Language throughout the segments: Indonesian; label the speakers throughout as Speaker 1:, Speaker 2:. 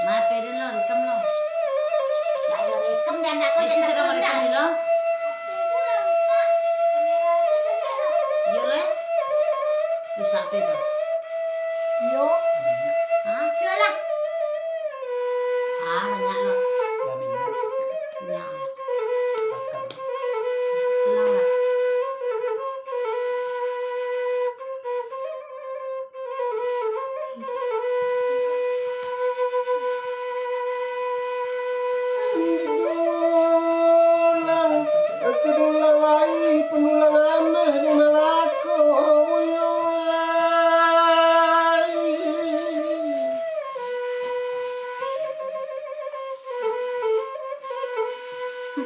Speaker 1: Mape dulu, rekam lo.
Speaker 2: Nggak ada rekam dan aku
Speaker 1: Isi sedang rekam dulu. Iya le. Susah apa itu?
Speaker 2: Yo.
Speaker 1: Hah?
Speaker 2: Cobalah.
Speaker 1: Banyak lo. Ya. Pulang lah.
Speaker 3: Sedulang lai penulang ameh di Malako.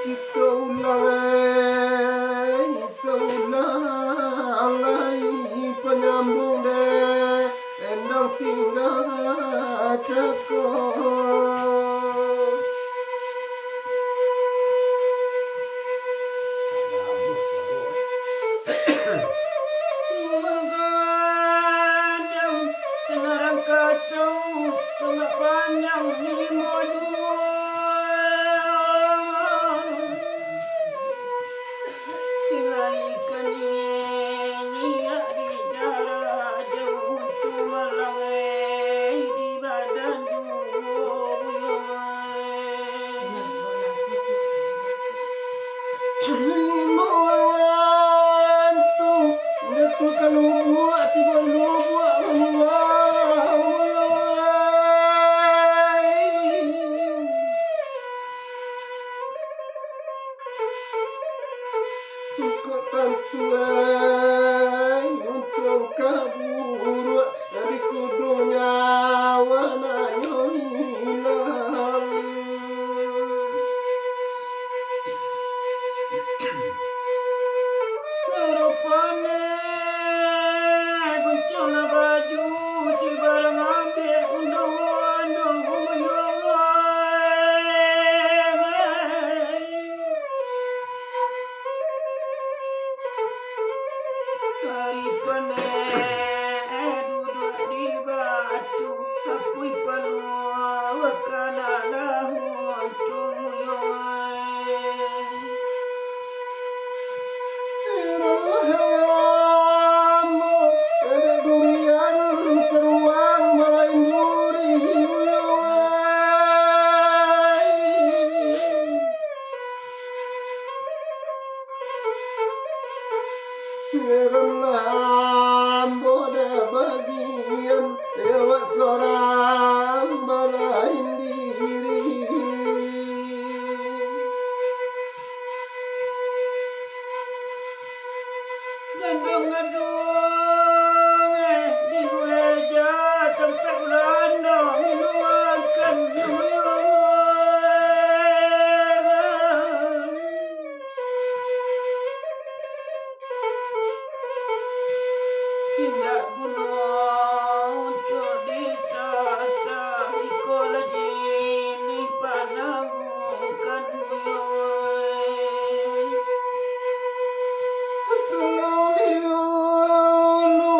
Speaker 3: Kita ulang seulang lai penyambung deh endang tinggal cakap. Untuk kabur dari kudunya wana hilang. Rupane guncang baju si barang ambil undang-undang Karipane duduk di batu aku ipanu wakana untung Rohamu ada durian seruang malain duri Renam boda bagian lewat seorang balain diri. Gandung-gandung di gereja tempat Belanda minuman Tindak gunung muncul di sasa ekologi ini panangkan tolong diulu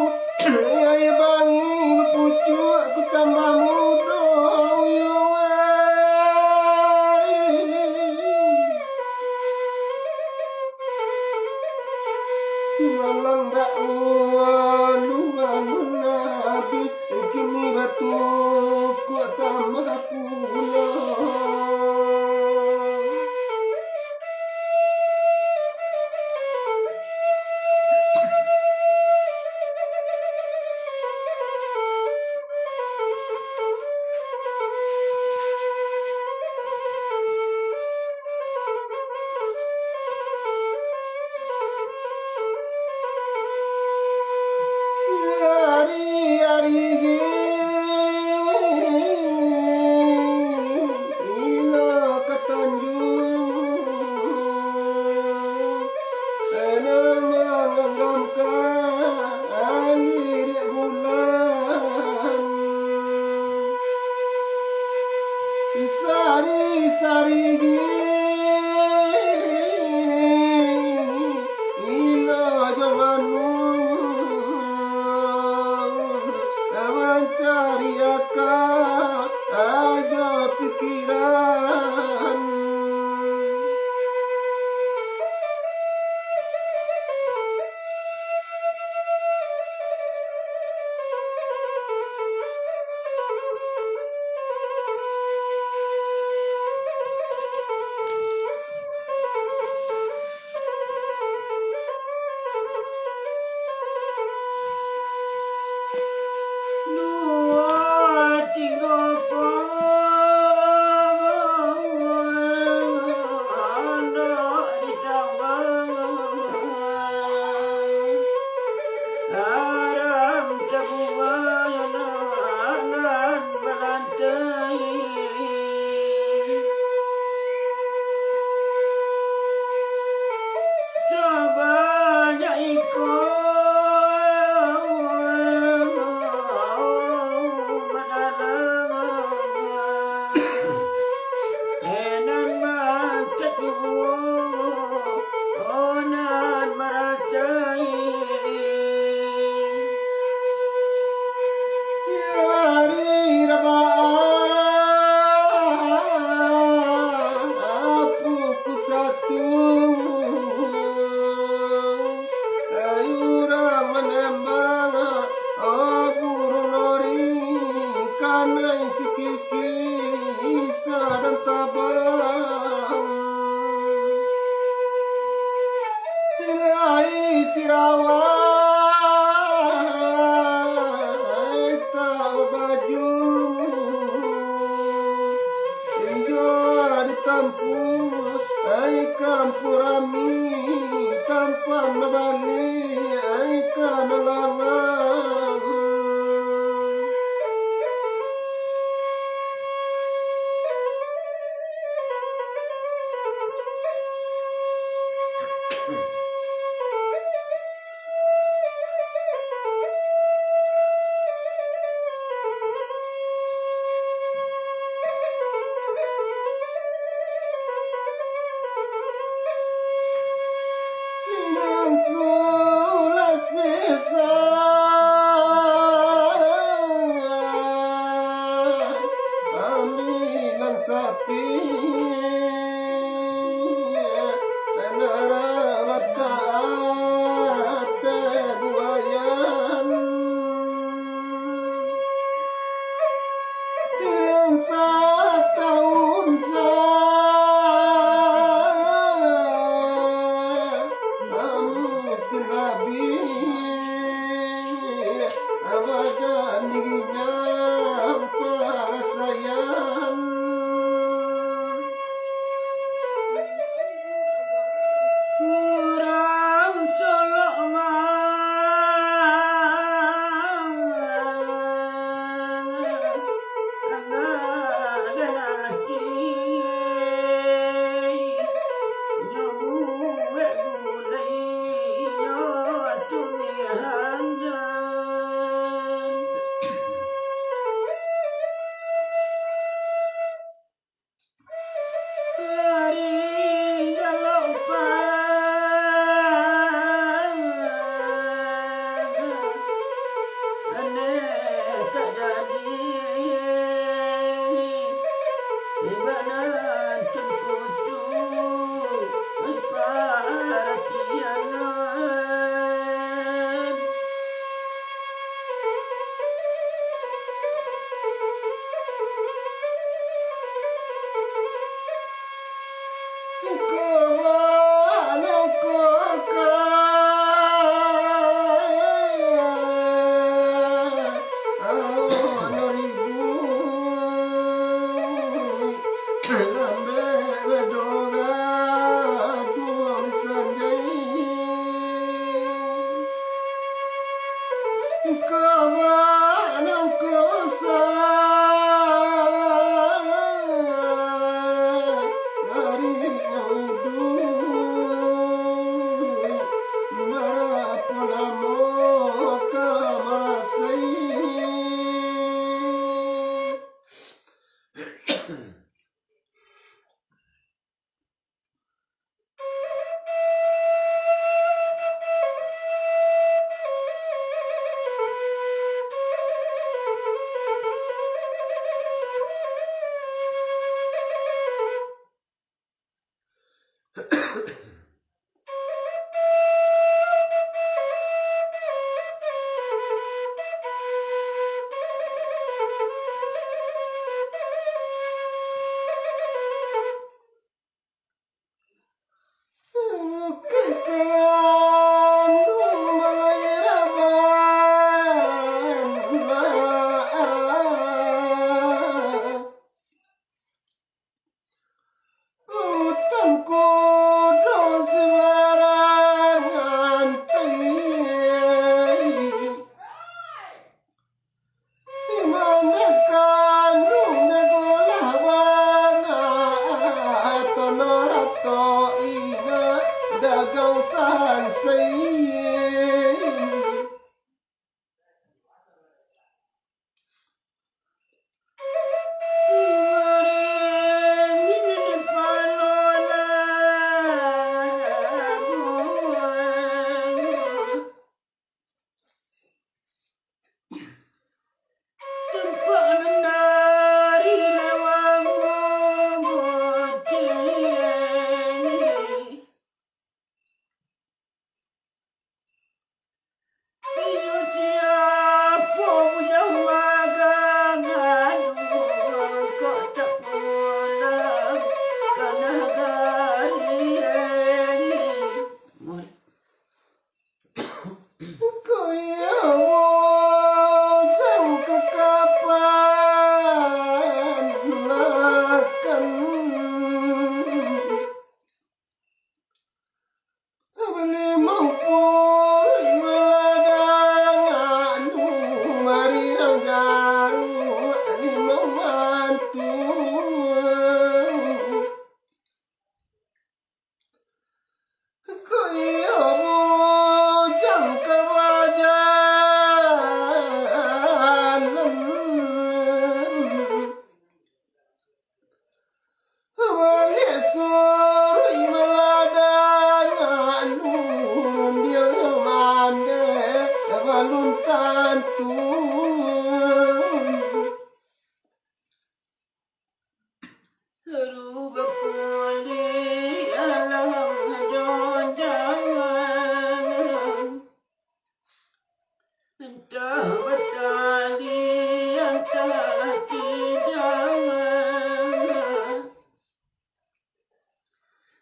Speaker 3: ay bangi pucu aku tambah muda malang dakwa luan nabi kini batu ku tambah pula. Sari-sari ila jawanu awan cari akan aja pikiran. Campurami tanpa membali ikan lalang.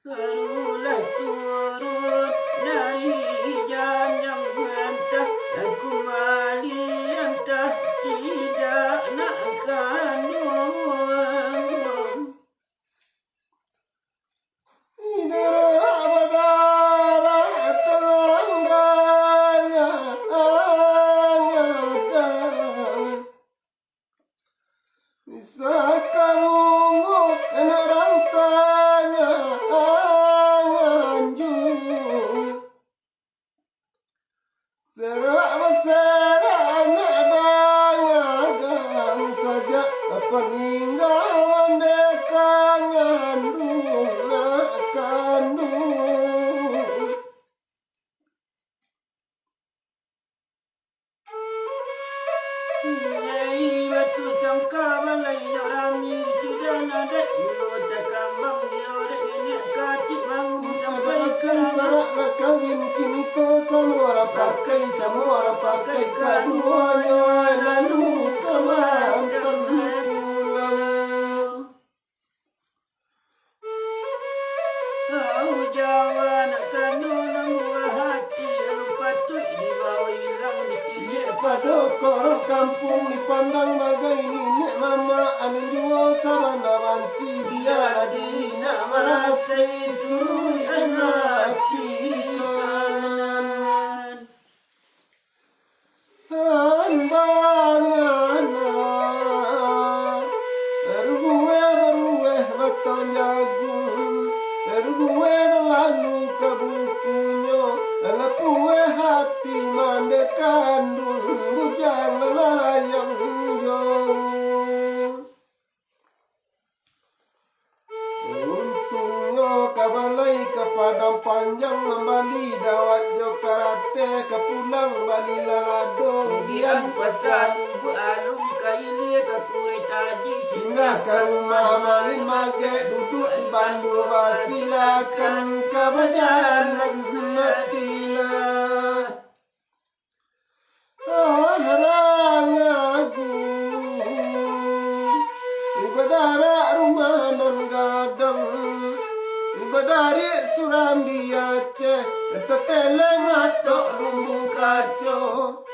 Speaker 4: Barulah turun dari jalan yang mentah dan kembali entah tidak nak kandung.
Speaker 3: Darah berdarah teranggalnya angadang. Bisa kamu orang tanya anganjung. Serak beserak dagang saja peninggalan dekang ngandung kandung.
Speaker 4: Nyai batu sangka balai rami sudah nadat mulut kambang nyorek nenek kacik bangun sampai
Speaker 3: Ada
Speaker 4: sekarang.
Speaker 3: serak nak kawin kini kau semua orang pakai keduanya lalu kemantan pulang.
Speaker 4: Kau Jawa nak kandung buah hati lalu patut dibawa hilang ditidik.
Speaker 3: Ye pada korong kampung dipandang bagai nenek mama anu jua sabana banci biar dina merasai surui anak kanan. Anbangana berue beton jagung berue lalu ke bukunya lepue hati mande kandung bujang layang jauh. Untungnya kabalai ke padang panjang membali dawat jo karate ke pulang bali lalado
Speaker 4: Dian pasal beralung kaili ke kue taji
Speaker 3: singgah ke rumah malin mage duduk di bandu basilakan ke berjalan natila. Harang agung ibadara rumah non gadang ibadari surambi Aceh teteleng atok lumbung kaco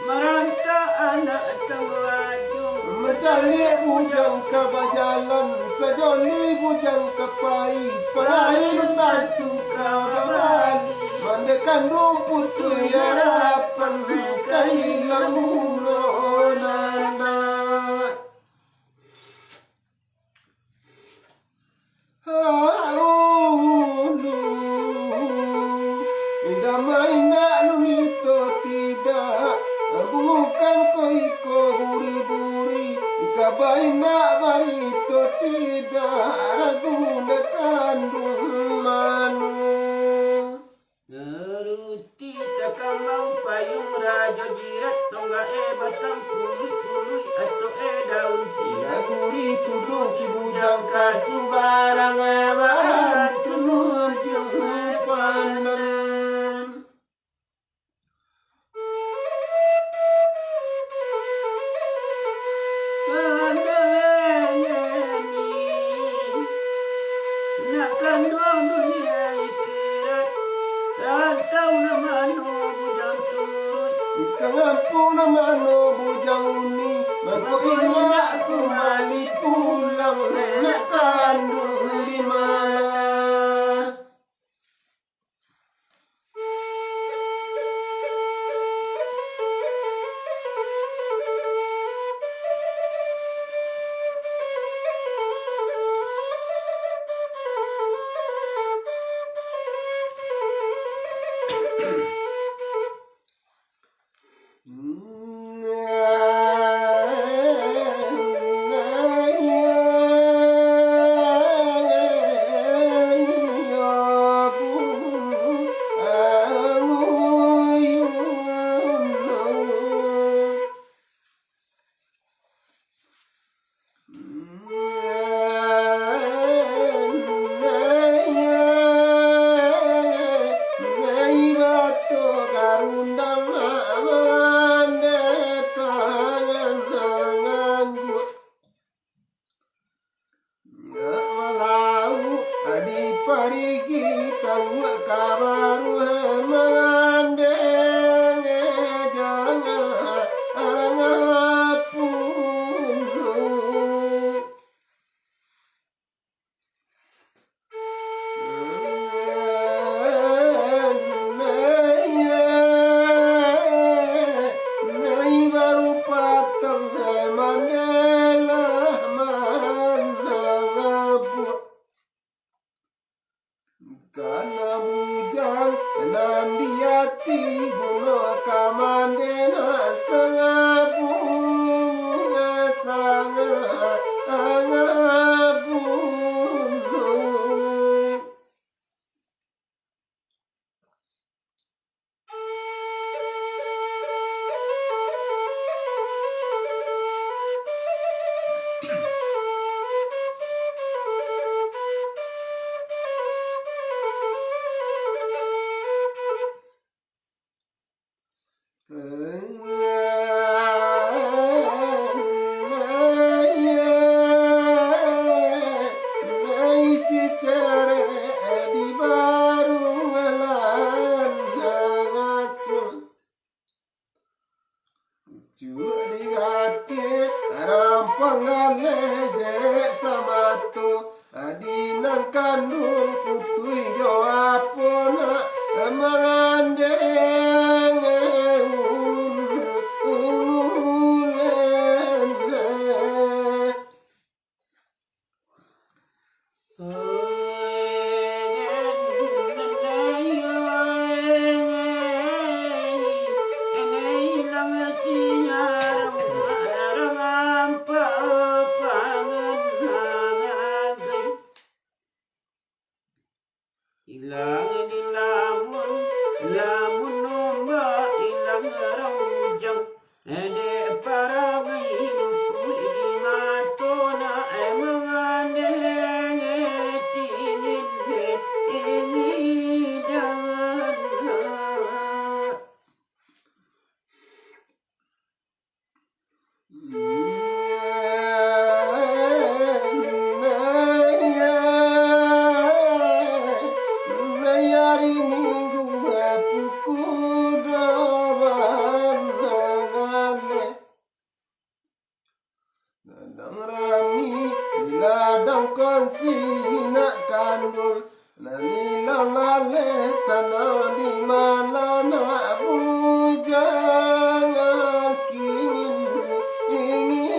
Speaker 4: meranta anak tengwajung
Speaker 3: mencari bujang ke bajalan sejoli bujang ke pai peraih tatu ke babali mandekan rumput tu harapan kailang nana. Damai nak nunito tidak bukan koiko buri-buri kabai nak barito tidak ragu nak kandung manu.
Speaker 4: Neruti takamang payung raja jirat tonggak batang pului-pului atau daun
Speaker 3: Ya
Speaker 4: sirat.
Speaker 3: guri tudung si bujang kasu barang bahan tunuju panen.
Speaker 4: Nak kandung dunia ikirat dan kau nama no bujang turut.
Speaker 3: Kengampun mano bujang uni Mako ingat aku mali pulang nak kandung di mana. parigi tahu kabaru mengandeng jangan ngapun nei baru patang mandela manangapu karena bujang nandiati guno kamandena sangapu sangapu Adinang kandung putui joapona mengandeng ulen
Speaker 4: Ilang di lamun nomba ilang raujang ede para hidup di matona mengandeng tingin ini dan
Speaker 3: hari minggu pukul ngale nadang rami ladang konsi nak kandung nanilang lale sana di malana bujang ingin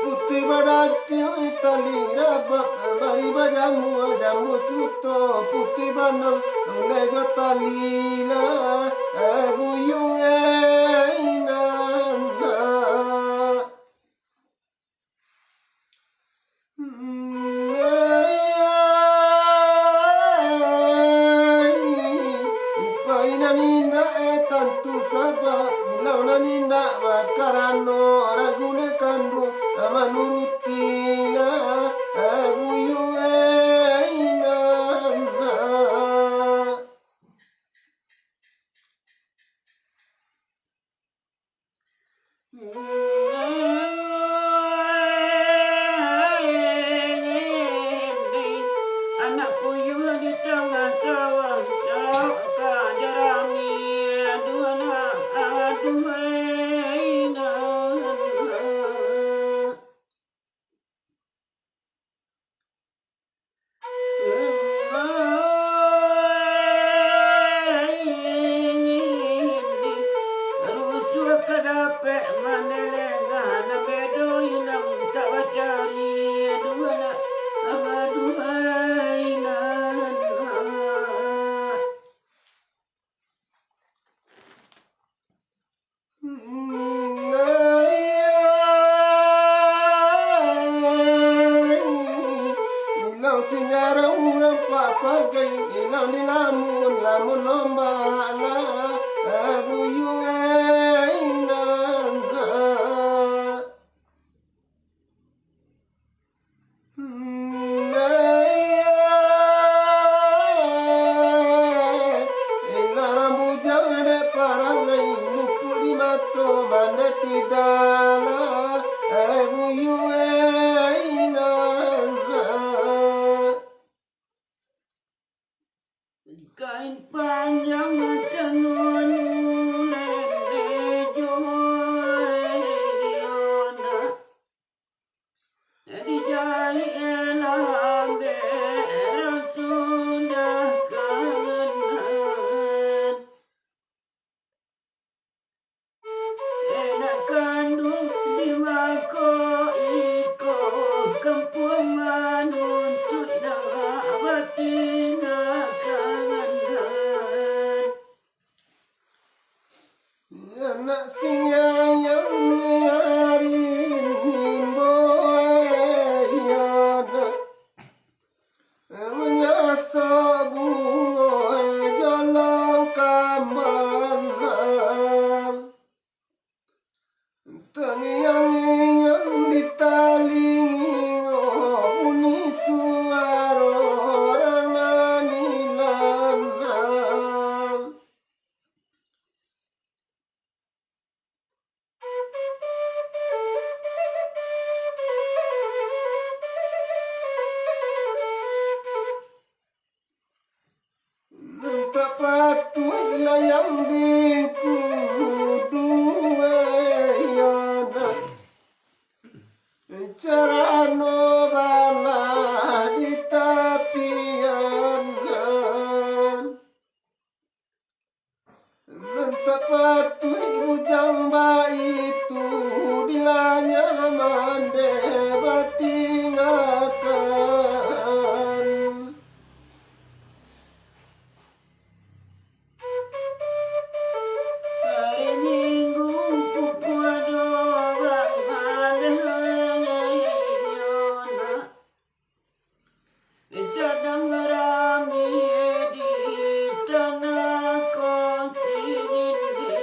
Speaker 3: putih badati talira bari jamu suto putih banam lega talila buyung ainana painaninda tantu saba ilaunaninda makarano ragune kandu manurutinya buyung ainana
Speaker 4: anak puyuh di tengah sawah sarau kajarami aduana aduaina rusuh dape manelengan bedo inam tak bacari duana aduhainan
Speaker 3: Ilang singarang urang papagay ilang nilamun lamun nombala abuyung ainana ilang bujang de parangai nupudi mato mana tidala abuyung ainana
Speaker 4: kain panjang tenun lele joyona dijai elambe sudah kangen enak kandung di mako iko kampung manuntut dah batina kangen
Speaker 3: anak singayang hari nimboyana menyasa bunga jalan kamana terngiang-ngiang di tali bunyi suara orang nanilanang tak patuh layang biku duayana cara no bala di tapianan tak patuh bujang itu dilanya mande batingakan
Speaker 4: hari minggu pukul 12 malam sedang rame di tanah kontinisi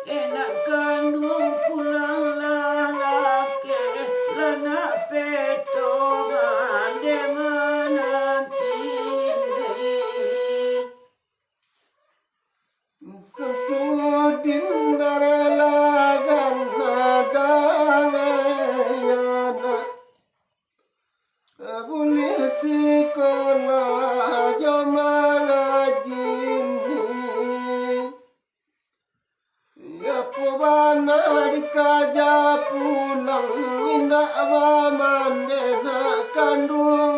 Speaker 4: enak kandung pulang lalake lana peto ande menantini
Speaker 3: Samsudin daralagan nadangayana boleh sekolah jomangajini ya pobana dikaja pulang indah wamandena kandung